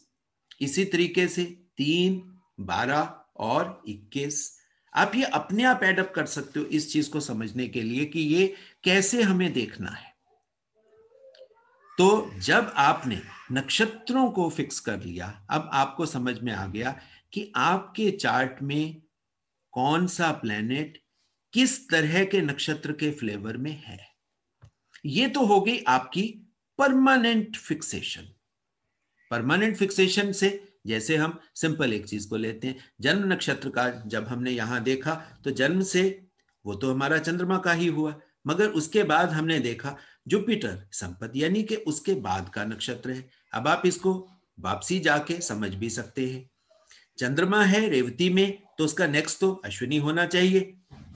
इसी तरीके से 3 12 और 21। आप ये अपने आप एडअप कर सकते हो इस चीज को समझने के लिए कि ये कैसे हमें देखना है। तो जब आपने नक्षत्रों को फिक्स कर लिया, अब आपको समझ में आ गया कि आपके चार्ट में कौन सा प्लैनेट किस तरह के नक्षत्र के फ्लेवर में है। ये तो हो गई आपकी परमानेंट फिक्सेशन। परमानेंट फिक्सेशन से जैसे हम सिंपल एक चीज को लेते हैं, जन्म नक्षत्र का जब हमने यहां देखा तो जन्म से वो तो हमारा चंद्रमा का ही हुआ, मगर उसके बाद हमने देखा जुपिटर संपत यानी कि उसके बाद का नक्षत्र है। अब आप इसको वापसी जाके समझ भी सकते हैं। चंद्रमा है रेवती में, तो उसका नेक्स्ट तो अश्विनी होना चाहिए,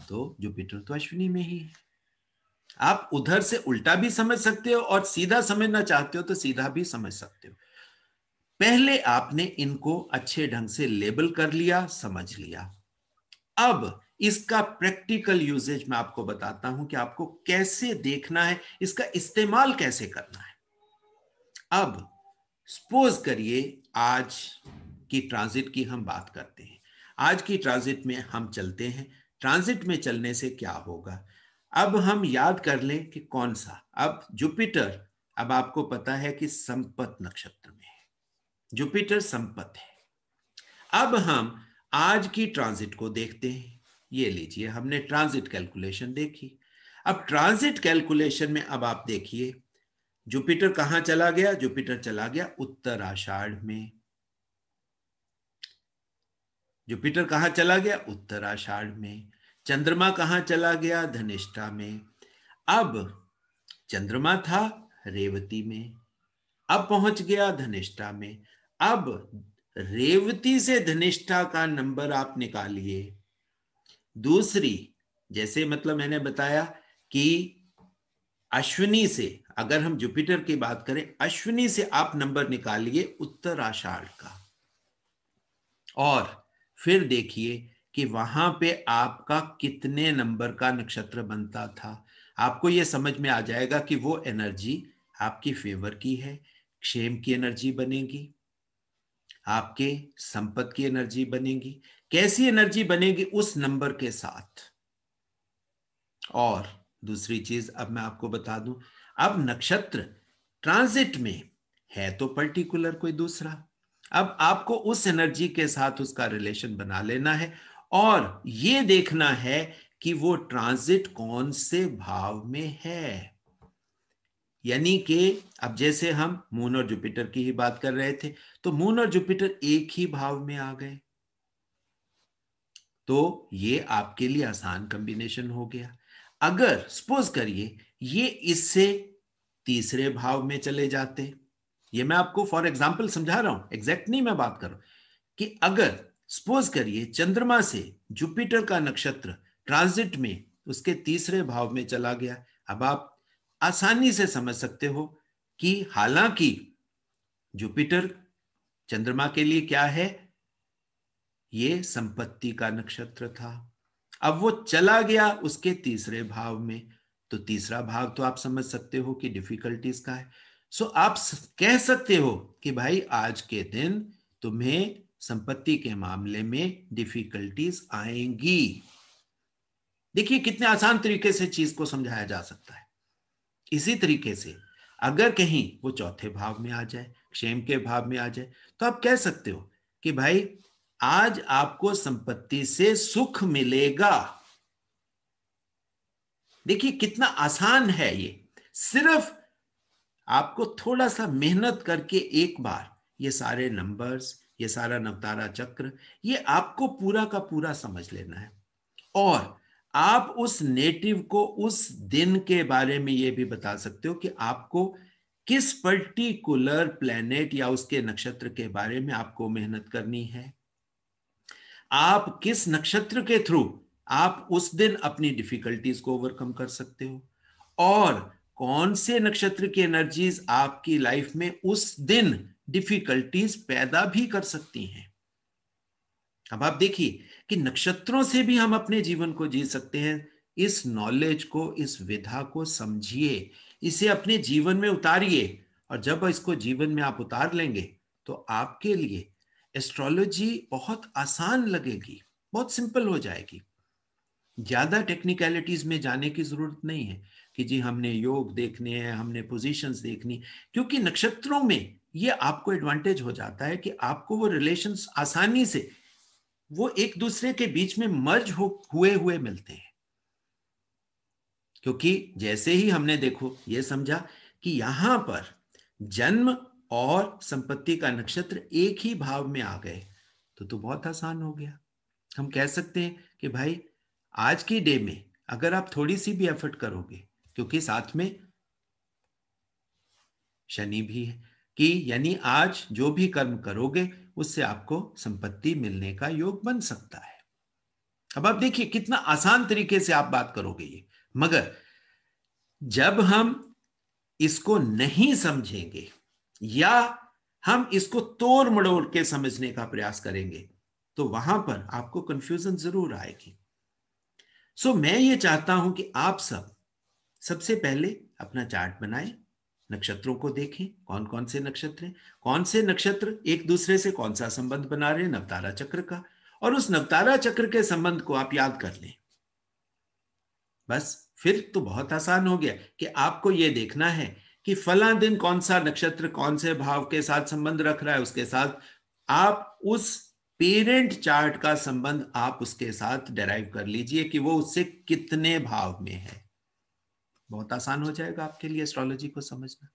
तो जुपिटर तो अश्विनी में ही है। आप उधर से उल्टा भी समझ सकते हो और सीधा समझना चाहते हो तो सीधा भी समझ सकते हो। पहले आपने इनको अच्छे ढंग से लेबल कर लिया, समझ लिया। अब इसका प्रैक्टिकल यूजेज मैं आपको बताता हूं कि आपको कैसे देखना है, इसका इस्तेमाल कैसे करना है। अब सपोज करिए आज की ट्रांजिट की हम बात करते हैं। आज की ट्रांजिट में हम चलते हैं। ट्रांजिट में चलने से क्या होगा, अब हम याद कर लें कि कौन सा। अब जुपिटर, अब आपको पता है कि संपत नक्षत्र में है, जुपिटर संपत है। अब हम आज की ट्रांजिट को देखते हैं। ये लीजिए, हमने ट्रांजिट कैलकुलेशन देखी। अब ट्रांजिट कैलकुलेशन में अब आप देखिए जुपिटर कहां चला गया, जुपिटर चला गया उत्तर आषाढ़ में। जुपिटर कहां चला गया, उत्तर आषाढ़ में। चंद्रमा कहां चला गया, धनिष्ठा में। अब चंद्रमा था रेवती में, अब पहुंच गया धनिष्ठा में। अब रेवती से धनिष्ठा का नंबर आप निकालिए। दूसरी, जैसे मतलब मैंने बताया कि अश्विनी से, अगर हम जुपिटर की बात करें, अश्विनी से आप नंबर निकालिए उत्तर आषाढ़ का, और फिर देखिए कि वहां पे आपका कितने नंबर का नक्षत्र बनता था। आपको यह समझ में आ जाएगा कि वो एनर्जी आपकी फेवर की है। क्षेम की एनर्जी बनेगी, आपके संपत की एनर्जी बनेगी। कैसी एनर्जी बनेगी, उस नंबर के साथ। और दूसरी चीज अब मैं आपको बता दूं, अब नक्षत्र ट्रांजिट में है तो पर्टिकुलर कोई दूसरा, अब आपको उस एनर्जी के साथ उसका रिलेशन बना लेना है और ये देखना है कि वो ट्रांजिट कौन से भाव में है। यानी कि अब जैसे हम मून और जुपिटर की ही बात कर रहे थे, तो मून और जुपिटर एक ही भाव में आ गए, तो ये आपके लिए आसान कॉम्बिनेशन हो गया। अगर सपोज करिए ये इससे तीसरे भाव में चले जाते, ये मैं आपको फॉर एग्जांपल समझा रहा हूं, एग्जैक्ट नहीं मैं बात कर रहा हूं, कि अगर सपोज करिए चंद्रमा से जुपिटर का नक्षत्र ट्रांजिट में उसके तीसरे भाव में चला गया। अब आप आसानी से समझ सकते हो कि हालांकि जुपिटर चंद्रमा के लिए क्या है, ये संपत्ति का नक्षत्र था, अब वो चला गया उसके तीसरे भाव में, तो तीसरा भाव तो आप समझ सकते हो कि डिफिकल्टीज का है। सो आप कह सकते हो कि भाई आज के दिन तुम्हें संपत्ति के मामले में डिफिकल्टीज आएंगी। देखिए कितने आसान तरीके से चीज को समझाया जा सकता है। इसी तरीके से अगर कहीं वो चौथे भाव में आ जाए, क्षेम के भाव में आ जाए, तो आप कह सकते हो कि भाई आज आपको संपत्ति से सुख मिलेगा। देखिए कितना आसान है ये, सिर्फ आपको थोड़ा सा मेहनत करके एक बार ये सारे नंबर्स, ये सारा नवतारा चक्र, ये आपको पूरा का पूरा समझ लेना है। और आप उस नेटिव को उस दिन के बारे में ये भी बता सकते हो कि आपको किस पर्टिकुलर प्लेनेट या उसके नक्षत्र के बारे में आपको मेहनत करनी है, आप किस नक्षत्र के थ्रू आप उस दिन अपनी डिफिकल्टीज को ओवरकम कर सकते हो, और कौन से नक्षत्र की एनर्जीज आपकी लाइफ में उस दिन डिफिकल्टीज पैदा भी कर सकती हैं। अब आप देखिए कि नक्षत्रों से भी हम अपने जीवन को जी सकते हैं। इस नॉलेज को, इस विधा को समझिए, इसे अपने जीवन में उतारिए, और जब इसको जीवन में आप उतार लेंगे तो आपके लिए एस्ट्रोलॉजी बहुत आसान लगेगी, बहुत सिंपल हो जाएगी। ज्यादा टेक्निकलिटीज में जाने की जरूरत नहीं है कि जी हमने योग देखने हैं, हमने पोजीशंस देखनी, क्योंकि नक्षत्रों में ये आपको एडवांटेज हो जाता है कि आपको वो रिलेशंस आसानी से वो एक दूसरे के बीच में मर्ज हुए हुए मिलते हैं। क्योंकि जैसे ही हमने देखो ये समझा कि यहां पर जन्म और संपत्ति का नक्षत्र एक ही भाव में आ गए, तो बहुत आसान हो गया। हम कह सकते हैं कि भाई आज की डे में अगर आप थोड़ी सी भी एफर्ट करोगे, क्योंकि साथ में शनि भी है कि यानी आज जो भी कर्म करोगे उससे आपको संपत्ति मिलने का योग बन सकता है। अब आप देखिए कितना आसान तरीके से आप बात करोगे ये, मगर जब हम इसको नहीं समझेंगे या हम इसको तोड़ मड़ोड़ के समझने का प्रयास करेंगे तो वहां पर आपको कंफ्यूजन जरूर आएगी। मैं ये चाहता हूं कि आप सबसे पहले अपना चार्ट बनाएं, नक्षत्रों को देखें कौन कौन से नक्षत्र हैं, कौन से नक्षत्र एक दूसरे से कौन सा संबंध बना रहे हैं नवतारा चक्र का, और उस नवतारा चक्र के संबंध को आप याद कर लें। बस फिर तो बहुत आसान हो गया कि आपको यह देखना है कि फला दिन कौन सा नक्षत्र कौन से भाव के साथ संबंध रख रहा है, उसके साथ आप उस पेरेंट चार्ट का संबंध आप उसके साथ डेराइव कर लीजिए कि वो उससे कितने भाव में है। बहुत आसान हो जाएगा आपके लिए एस्ट्रोलॉजी को समझना।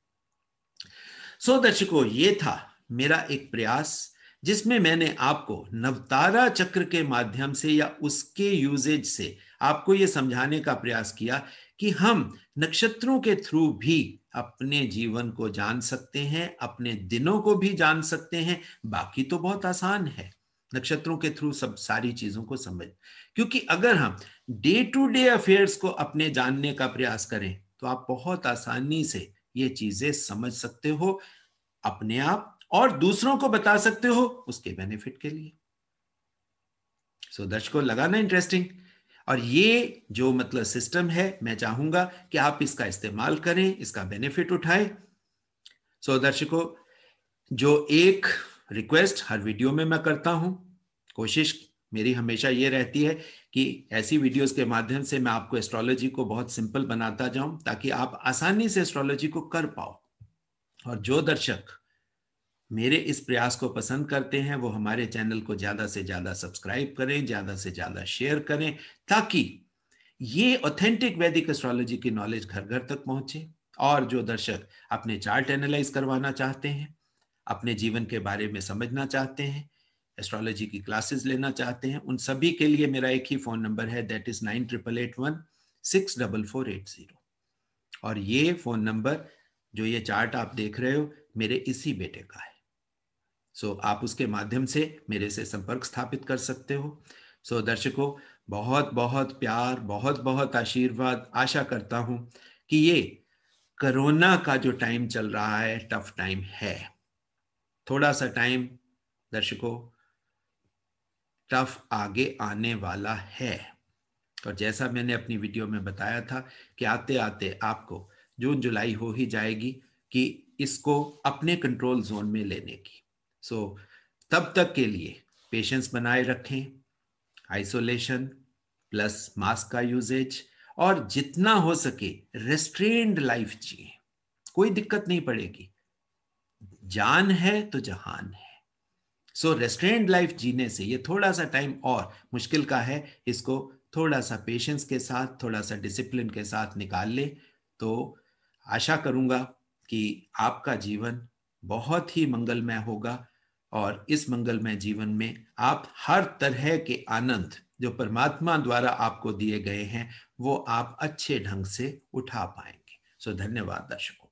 दर्शकों, ये था मेरा एक प्रयास जिसमें मैंने आपको नवतारा चक्र के माध्यम से या उसके यूजेज से आपको यह समझाने का प्रयास किया कि हम नक्षत्रों के थ्रू भी अपने जीवन को जान सकते हैं, अपने दिनों को भी जान सकते हैं। बाकी तो बहुत आसान है नक्षत्रों के थ्रू सब सारी चीजों को समझ, क्योंकि अगर हम डे टू डे अफेयर्स को अपने जानने का प्रयास करें तो आप बहुत आसानी से ये चीजें समझ सकते हो अपने आप और दूसरों को बता सकते हो उसके बेनिफिट के लिए। दर्शकों, लगा ना इंटरेस्टिंग? और ये जो मतलब सिस्टम है मैं चाहूंगा कि आप इसका इस्तेमाल करें, इसका बेनिफिट उठाएं। दर्शकों, जो एक रिक्वेस्ट हर वीडियो में मैं करता हूं, कोशिश मेरी हमेशा ये रहती है कि ऐसी वीडियोस के माध्यम से मैं आपको एस्ट्रोलॉजी को बहुत सिंपल बनाता जाऊं ताकि आप आसानी से एस्ट्रोलॉजी को कर पाओ। और जो दर्शक मेरे इस प्रयास को पसंद करते हैं वो हमारे चैनल को ज्यादा से ज्यादा सब्सक्राइब करें, ज्यादा से ज्यादा शेयर करें, ताकि ये ऑथेंटिक वैदिक एस्ट्रोलॉजी की नॉलेज घर घर तक पहुंचे। और जो दर्शक अपने चार्ट एनालाइज करवाना चाहते हैं, अपने जीवन के बारे में समझना चाहते हैं, एस्ट्रोलॉजी की क्लासेस लेना चाहते हैं, उन सभी के लिए मेरा एक ही फोन नंबर है, दैट इज 9881164480। और ये फोन नंबर जो ये चार्ट आप देख रहे हो मेरे इसी बेटे का है। आप उसके माध्यम से मेरे से संपर्क स्थापित कर सकते हो। दर्शकों, बहुत बहुत प्यार, बहुत बहुत आशीर्वाद। आशा करता हूं कि ये कोरोना का जो टाइम चल रहा है टफ टाइम है, थोड़ा सा टाइम दर्शकों टफ आगे आने वाला है। और जैसा मैंने अपनी वीडियो में बताया था कि आते आते आपको जून जुलाई हो ही जाएगी कि इसको अपने कंट्रोल जोन में लेने की। तब तक के लिए पेशेंस बनाए रखें, आइसोलेशन प्लस मास्क का यूजेज, और जितना हो सके रेस्ट्रेन्ड लाइफ जिए। कोई दिक्कत नहीं पड़ेगी, जान है तो जहान है। रेस्ट्रेन्ड लाइफ जीने से ये थोड़ा सा टाइम और मुश्किल का है, इसको थोड़ा सा पेशेंस के साथ, थोड़ा सा डिसिप्लिन के साथ निकाल ले तो आशा करूंगा कि आपका जीवन बहुत ही मंगलमय होगा। और इस मंगलमय जीवन में आप हर तरह के आनंद जो परमात्मा द्वारा आपको दिए गए हैं वो आप अच्छे ढंग से उठा पाएंगे। धन्यवाद दर्शकों।